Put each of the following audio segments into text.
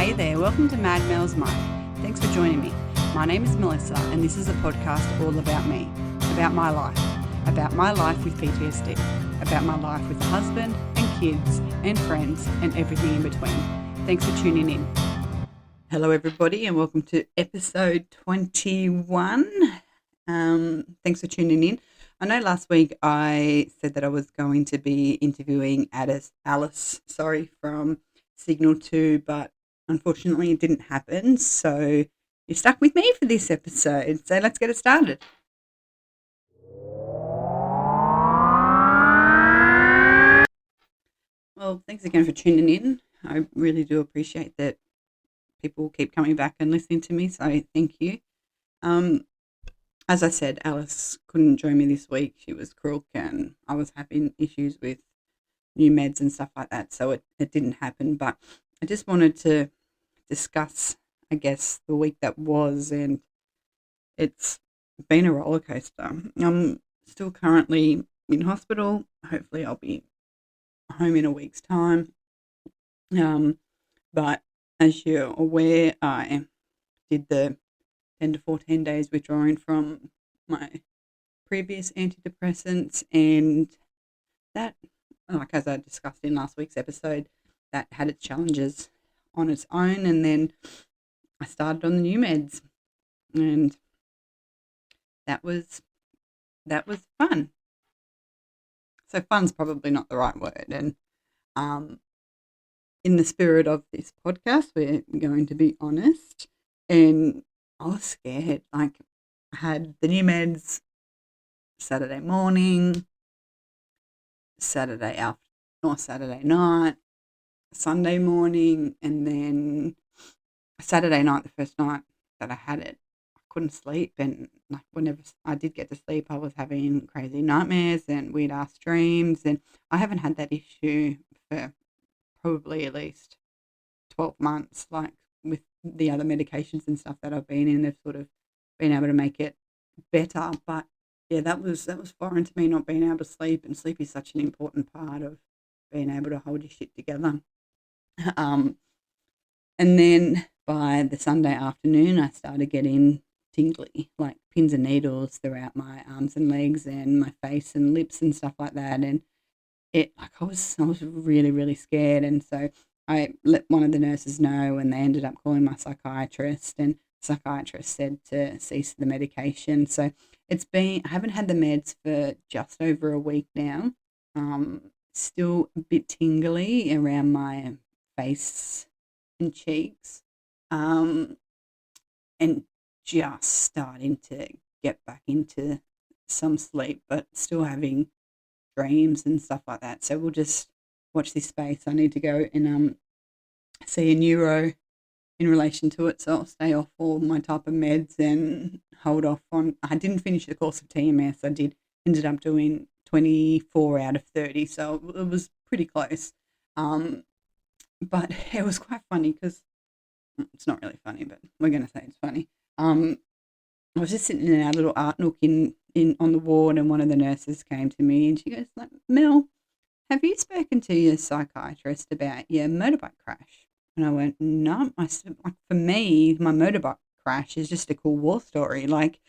Hey there, welcome to Mad Mel's Mind. Thanks for joining me. My name is Melissa and this is a podcast all about me, about my life with PTSD, about my life with a husband and kids and friends and everything in between. Thanks for tuning in. Hello everybody and welcome to episode 21. Thanks for tuning in. I know last week I said that I was going to be interviewing Alice from Signal 2, but unfortunately it didn't happen. So you're stuck with me for this episode. So let's get it started. Well, thanks again for tuning in. I really do appreciate that people keep coming back and listening to me. So thank you. As I said, Alice couldn't join me this week. She was crook and I was having issues with new meds and stuff like that. So it didn't happen. But I just wanted to discuss, I guess, the week that was, and it's been a roller coaster. I'm still currently in hospital. Hopefully I'll be home in a week's time. But as you're aware, I did the 10 to 14 days withdrawing from my previous antidepressants, and that, like as I discussed in last week's episode, that had its challenges on its own, and then I started on the new meds, and that was fun. So fun's probably not the right word, and in the spirit of this podcast, we're going to be honest, and I was scared. Like, I had the new meds Saturday morning, Saturday night, Sunday morning, and then Saturday night, the first night that I had it, I couldn't sleep, and like whenever I did get to sleep, I was having crazy nightmares and weird ass dreams, and I haven't had that issue for probably at least 12 months, like with the other medications and stuff that I've been in. They've sort of been able to make it better, but yeah, that was foreign to me, not being able to sleep, and sleep is such an important part of being able to hold your shit together. And then by the Sunday afternoon, I started getting tingly, like pins and needles throughout my arms and legs and my face and lips and stuff like that. And I was really, really scared. And so I let one of the nurses know, and they ended up calling my psychiatrist, and the psychiatrist said to cease the medication. So I haven't had the meds for just over a week now. Still a bit tingly around my face and cheeks, and just starting to get back into some sleep, but still having dreams and stuff like that. So we'll just watch this space. I need to go and see a neuro in relation to it, so I'll stay off all my type of meds and hold off on. I didn't finish the course of TMS. I ended up doing 24 out of 30, so it was pretty close. But it was quite funny because it's not really funny, but we're going to say it's funny. I was just sitting in our little art nook in on the ward, and one of the nurses came to me and she goes, like, Mel, have you spoken to your psychiatrist about your motorbike crash? And I went, no. I said, like, for me, my motorbike crash is just a cool war story. Like,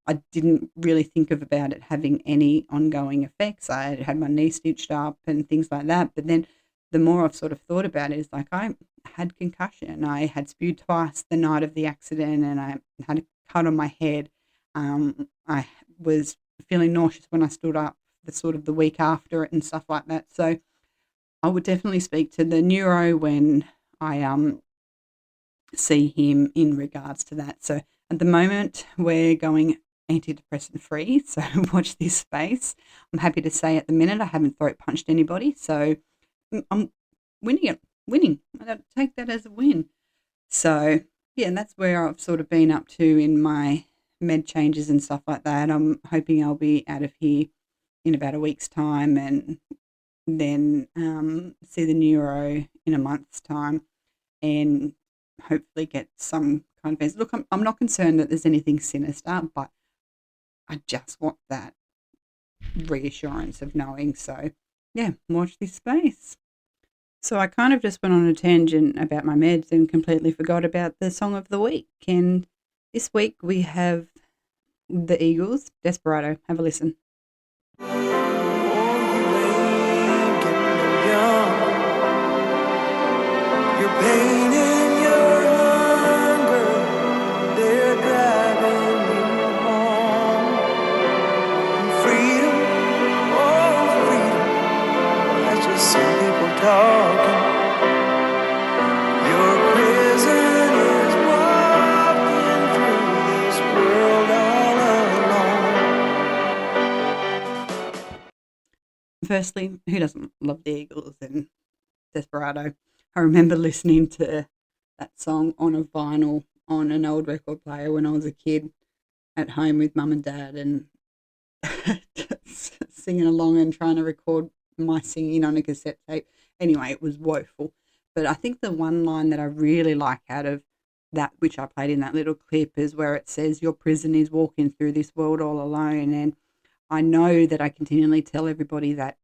I didn't really think about it having any ongoing effects. I had my knee stitched up and things like that. But then the more I've sort of thought about it, is like, I had concussion. I had spewed twice the night of the accident, and I had a cut on my head. I was feeling nauseous when I stood up the week after it and stuff like that. So I would definitely speak to the neuro when I see him in regards to that. So at the moment we're going antidepressant free, so watch this space. I'm happy to say at the minute I haven't throat punched anybody, so I'm winning. I don't take that as a win. So yeah, and that's where I've sort of been up to in my med changes and stuff like that. I'm hoping I'll be out of here in about a week's time, and then see the neuro in a month's time, and hopefully get some kind of answer. Look, I'm not concerned that there's anything sinister, but I just want that reassurance of knowing. So yeah, watch this space. So I kind of just went on a tangent about my meds and completely forgot about the song of the week. And this week we have the Eagles, Desperado. Have a listen. Your pain and your hunger, they're driving you home. Freedom, oh freedom, well, that's just some people talking. Your prison is walking through this world all alone. Firstly, who doesn't love the Eagles and Desperado? I remember listening to that song on a vinyl on an old record player when I was a kid at home with mum and dad, and singing along and trying to record my singing on a cassette tape. Anyway, it was woeful. But I think the one line that I really like out of that, which I played in that little clip, is where it says, your prison is walking through this world all alone. And I know that I continually tell everybody that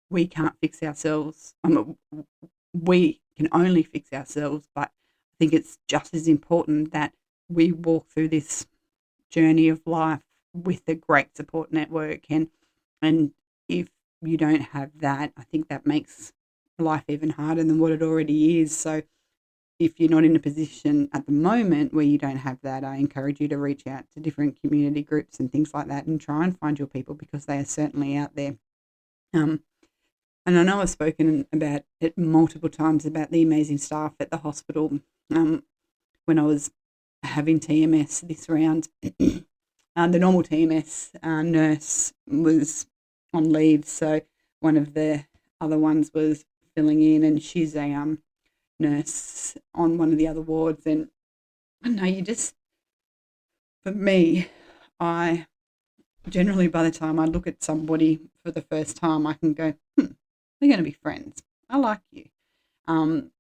we can't fix ourselves. We can only fix ourselves, but I think it's just as important that we walk through this journey of life with a great support network. And if you don't have that, I think that makes life even harder than what it already is. So if you're not in a position at the moment where you don't have that, I encourage you to reach out to different community groups and things like that and try and find your people, because they are certainly out there. And I know I've spoken about it multiple times about the amazing staff at the hospital. When I was having TMS this round, the normal TMS nurse was on leave, so one of the other ones was filling in, and she's a nurse on one of the other wards. And I know for me, I generally, by the time I look at somebody for the first time, I can go, we're going to be friends. I like you. And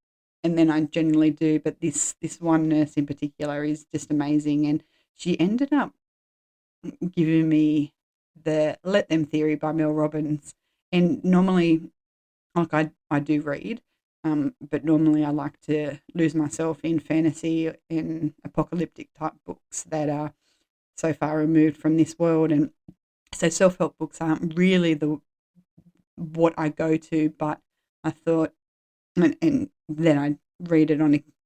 then I generally do. But this one nurse in particular is just amazing. And she ended up giving me the Let Them theory by Mel Robbins. And normally, like I do read, but normally I like to lose myself in fantasy and apocalyptic type books that are so far removed from this world. And so self-help books aren't really what I go to, but I thought, and then I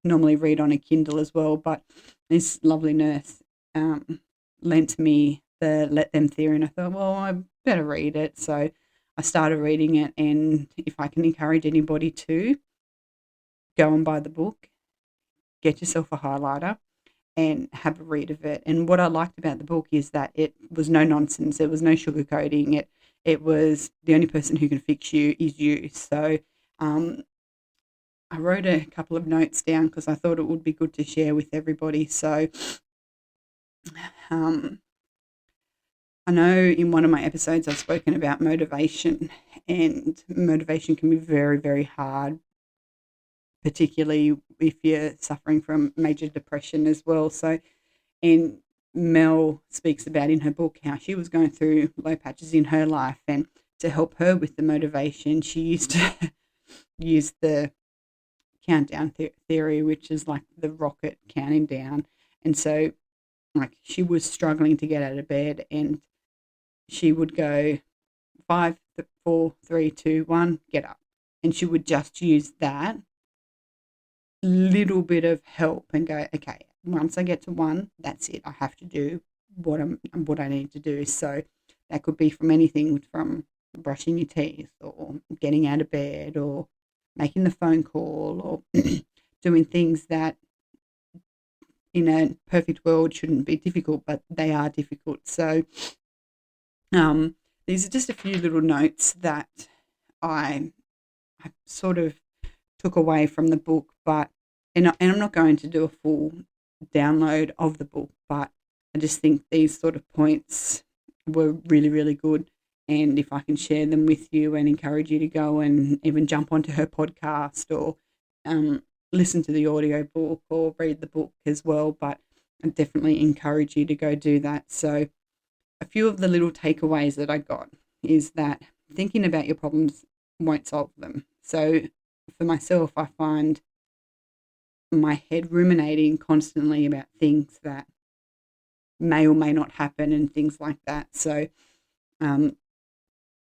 normally read on a Kindle as well, but this lovely nurse lent me the Let Them theory, and I thought, well, I better read it. So I started reading it, and if I can encourage anybody to go and buy the book, get yourself a highlighter and have a read of it. And what I liked about the book is that it was no nonsense. There was no sugarcoating. It was the only person who can fix you is you. So I wrote a couple of notes down because I thought it would be good to share with everybody. So I know in one of my episodes I've spoken about motivation, and motivation can be very, very hard, particularly if you're suffering from major depression as well. So, and Mel speaks about in her book how she was going through low patches in her life, and to help her with the motivation, she used to use the countdown theory, which is like the rocket counting down. And so, like, she was struggling to get out of bed, and she would go 5, 4, 3, 2, 1, get up, and she would just use that little bit of help and go, okay, once I get to 1, that's it. I have to do what I need to do. So that could be from anything from brushing your teeth or getting out of bed or making the phone call or doing things that in a perfect world shouldn't be difficult, but they are difficult. So these are just a few little notes that I sort of took away from the book, but and I'm not going to do a full download of the book, but I just think these sort of points were really, really good. And if I can share them with you and encourage you to go and even jump onto her podcast or listen to the audio book or read the book as well, but I definitely encourage you to go do that. So a few of the little takeaways that I got is that thinking about your problems won't solve them. So for myself, I find my head ruminating constantly about things that may or may not happen and things like that. So um,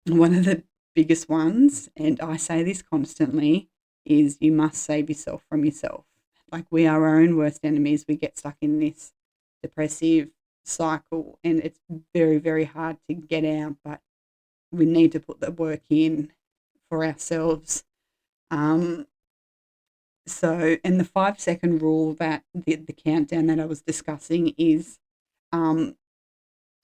one of the biggest ones, and I say this constantly, is you must save yourself from yourself. Like, we are our own worst enemies. We get stuck in this depressive cycle, and it's very, very hard to get out, but we need to put the work in for ourselves. And the 5 second rule, that the countdown that I was discussing, is um,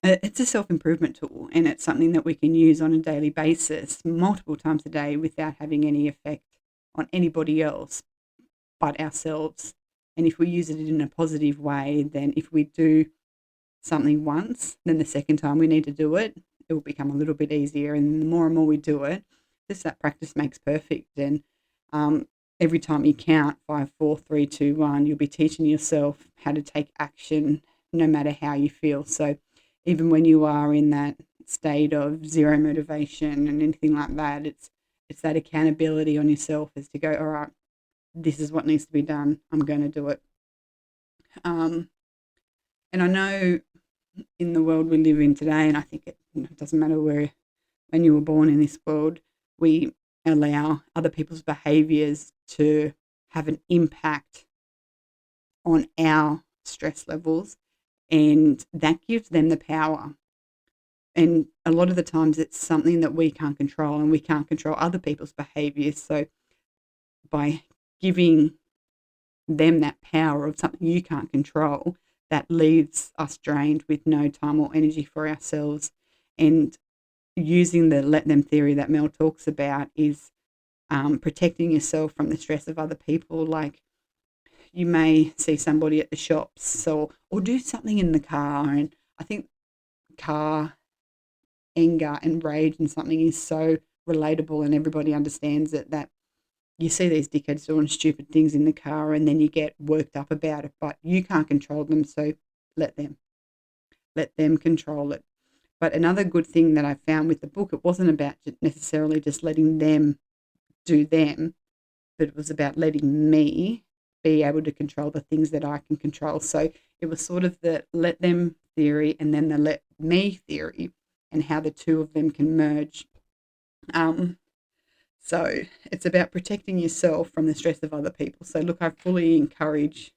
it's a self improvement tool, and it's something that we can use on a daily basis, multiple times a day, without having any effect on anybody else but ourselves. And if we use it in a positive way, then if we do something once, then the second time we need to do it, it will become a little bit easier. And the more and more we do it, just that practice makes perfect. And every time you count 5, 4, 3, 2, 1, you'll be teaching yourself how to take action no matter how you feel. So even when you are in that state of zero motivation and anything like that, it's that accountability on yourself, as to go, all right, this is what needs to be done. I'm going to do it. And I know in the world we live in today, and I think it doesn't matter when you were born in this world, we allow other people's behaviours to have an impact on our stress levels, and that gives them the power. And a lot of the times it's something that we can't control, and we can't control other people's behaviours. So by giving them that power of something you can't control, that leaves us drained with no time or energy for ourselves. And using the let them theory that Mel talks about is protecting yourself from the stress of other people. Like, you may see somebody at the shops, or do something in the car, and I think car anger and rage and something is so relatable, and everybody understands it, that you see these dickheads doing stupid things in the car, and then you get worked up about it, but you can't control them, so let them control it. But another good thing that I found with the book, it wasn't about necessarily just letting them do them, but it was about letting me be able to control the things that I can control. So it was sort of the let them theory and then the let me theory, and how the two of them can merge. So it's about protecting yourself from the stress of other people. So look, I fully encourage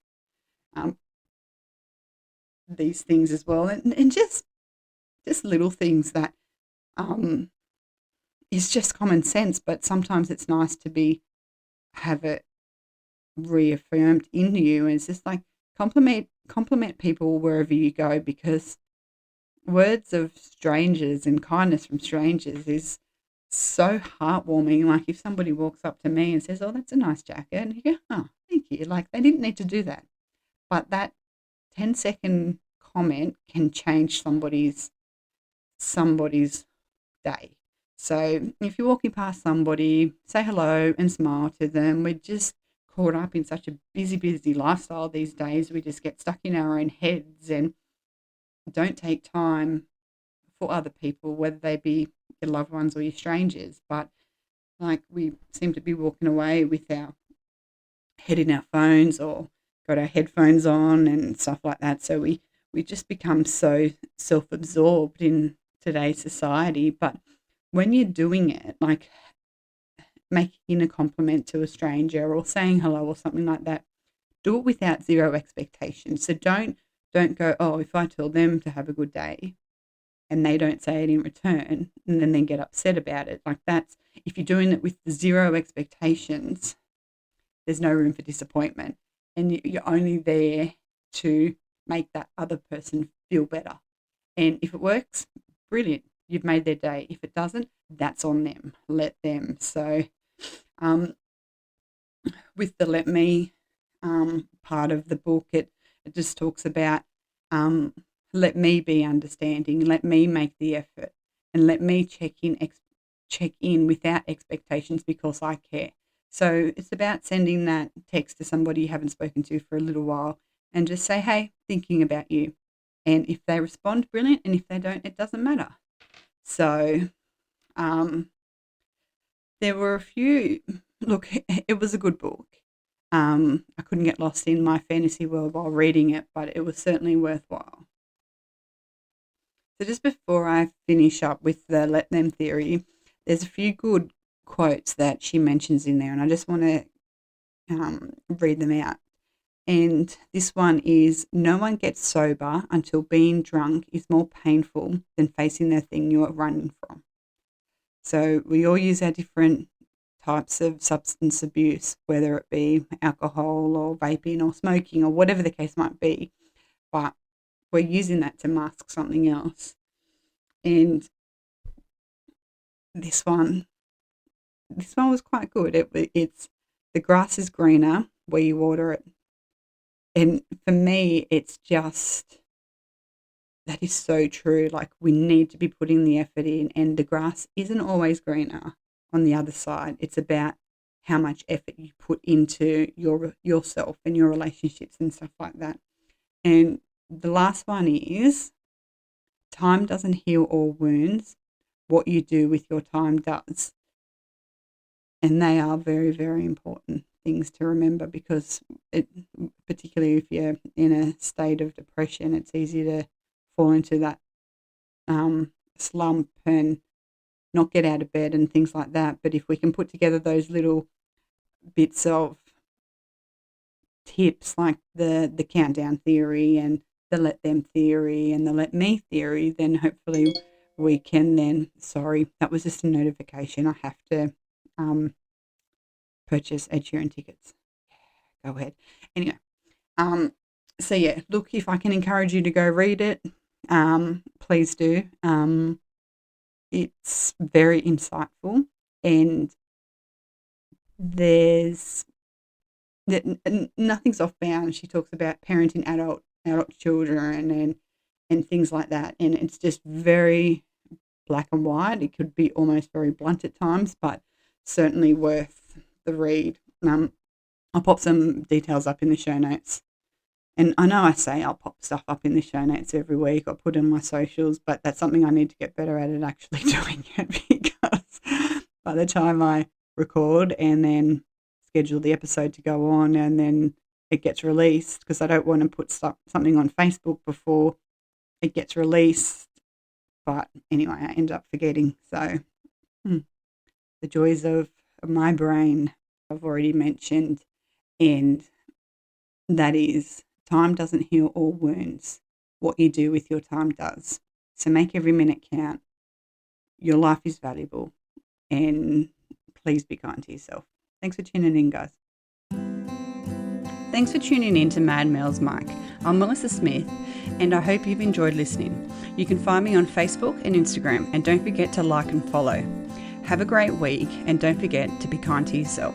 these things as well, and just little things that is just common sense, but sometimes it's nice to have it reaffirmed in you. And it's just like compliment people wherever you go, because words of strangers and kindness from strangers is so heartwarming. Like, if somebody walks up to me and says, "Oh, that's a nice jacket," and you go, "Oh, thank you," like, they didn't need to do that, but that 10-second comment can change somebody's day. So if you're walking past somebody, say hello and smile to them. We're just caught up in such a busy lifestyle these days. We just get stuck in our own heads and don't take time for other people, whether they be your loved ones or your strangers. But like, we seem to be walking away with our head in our phones, or got our headphones on and stuff like that. So we just become so self-absorbed in today's society. But when you're doing it, like making a compliment to a stranger or saying hello or something like that, do it without zero expectations. So don't go, "Oh, if I tell them to have a good day and they don't say it in return," and then get upset about it. Like, that's, if you're doing it with zero expectations, there's no room for disappointment, and you're only there to make that other person feel better. And if it works, brilliant, you've made their day. If it doesn't, that's on them. Let them. So with the let me part of the book, it just talks about let me be understanding, let me make the effort, and let me check in without expectations, because I care. So it's about sending that text to somebody you haven't spoken to for a little while, and just say, "Hey, thinking about you." And if they respond, brilliant, and if they don't, it doesn't matter. So there were a few look, it was a good book. I couldn't get lost in my fantasy world while reading it, but it was certainly worthwhile. So just before I finish up with the let them theory, there's a few good quotes that she mentions in there, and I just want to read them out. And this one is, no one gets sober until being drunk is more painful than facing the thing you are running from. So we all use our different types of substance abuse, whether it be alcohol or vaping or smoking or whatever the case might be, but we're using that to mask something else. And this one was quite good. It's the grass is greener where you water it. And for me, it's just, that is so true. Like, we need to be putting the effort in, and the grass isn't always greener on the other side. It's about how much effort you put into yourself and your relationships and stuff like that. And the last one is, time doesn't heal all wounds. What you do with your time does. And they are very, very important things to remember, because particularly if you're in a state of depression, it's easy to fall into that slump and not get out of bed and things like that. But if we can put together those little bits of tips, like the countdown theory and the let them theory and the let me theory, then hopefully we can then, sorry, that was just a notification. I have to purchase Ed Sheeran tickets. Go ahead. Anyway, so yeah, look, if I can encourage you to go read it, please do. It's very insightful, and nothing's off bounds. She talks about parenting adult children and things like that, and it's just very black and white. It could be almost very blunt at times, but certainly worth the read. I'll pop some details up in the show notes. And I know I say I'll pop stuff up in the show notes every week. I'll put in my socials, but that's something I need to get better at actually doing it, because by the time I record and then schedule the episode to go on and then it gets released, because I don't want to put something on Facebook before it gets released. But anyway, I end up forgetting. So the joys of my brain I've already mentioned, and that is, time doesn't heal all wounds. What you do with your time does. So make every minute count. Your life is valuable, and please be kind to yourself. Thanks for tuning in, guys. Thanks for tuning in to Mad Mel's Mic. I'm Melissa Smith, and I hope you've enjoyed listening. You can find me on Facebook and Instagram, and don't forget to like and follow. Have a great week, and don't forget to be kind to yourself.